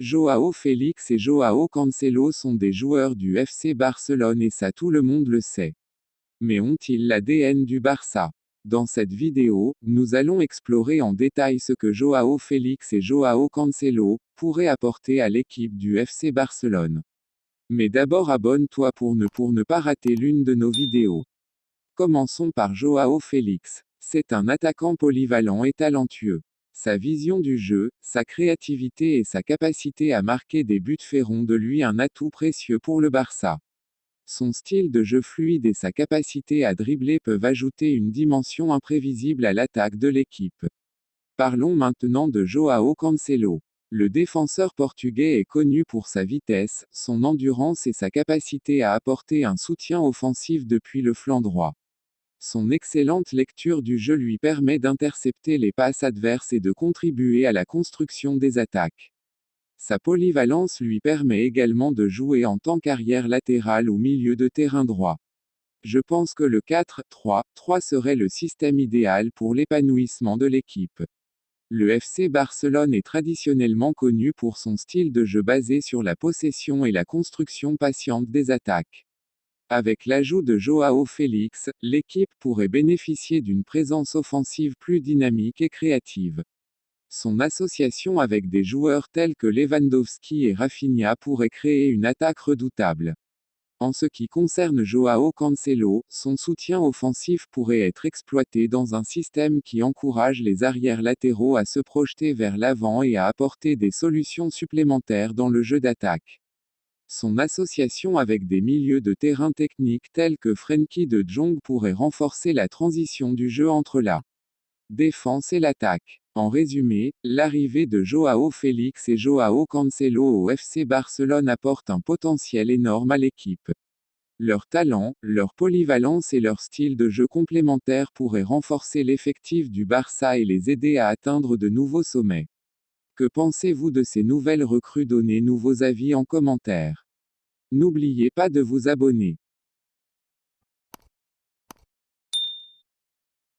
Joao Félix et Joao Cancelo sont des joueurs du FC Barcelone et ça tout le monde le sait. Mais ont-ils l'ADN du Barça? Dans cette vidéo, nous allons explorer en détail ce que Joao Félix et Joao Cancelo pourraient apporter à l'équipe du FC Barcelone. Mais d'abord abonne-toi pour ne pas rater l'une de nos vidéos. Commençons par Joao Félix. C'est un attaquant polyvalent et talentueux. Sa vision du jeu, sa créativité et sa capacité à marquer des buts feront de lui un atout précieux pour le Barça. Son style de jeu fluide et sa capacité à dribbler peuvent ajouter une dimension imprévisible à l'attaque de l'équipe. Parlons maintenant de Joao Cancelo. Le défenseur portugais est connu pour sa vitesse, son endurance et sa capacité à apporter un soutien offensif depuis le flanc droit. Son excellente lecture du jeu lui permet d'intercepter les passes adverses et de contribuer à la construction des attaques. Sa polyvalence lui permet également de jouer en tant qu'arrière latéral ou milieu de terrain droit. Je pense que le 4-3-3 serait le système idéal pour l'épanouissement de l'équipe. Le FC Barcelone est traditionnellement connu pour son style de jeu basé sur la possession et la construction patiente des attaques. Avec l'ajout de Joao Félix, l'équipe pourrait bénéficier d'une présence offensive plus dynamique et créative. Son association avec des joueurs tels que Lewandowski et Rafinha pourrait créer une attaque redoutable. En ce qui concerne Joao Cancelo, son soutien offensif pourrait être exploité dans un système qui encourage les arrières latéraux à se projeter vers l'avant et à apporter des solutions supplémentaires dans le jeu d'attaque. Son association avec des milieux de terrain techniques tels que Frenkie de Jong pourrait renforcer la transition du jeu entre la défense et l'attaque. En résumé, l'arrivée de Joao Félix et Joao Cancelo au FC Barcelone apporte un potentiel énorme à l'équipe. Leur talent, leur polyvalence et leur style de jeu complémentaire pourraient renforcer l'effectif du Barça et les aider à atteindre de nouveaux sommets. Que pensez-vous de ces nouvelles recrues? Donnez-nous vos avis en commentaire. N'oubliez pas de vous abonner.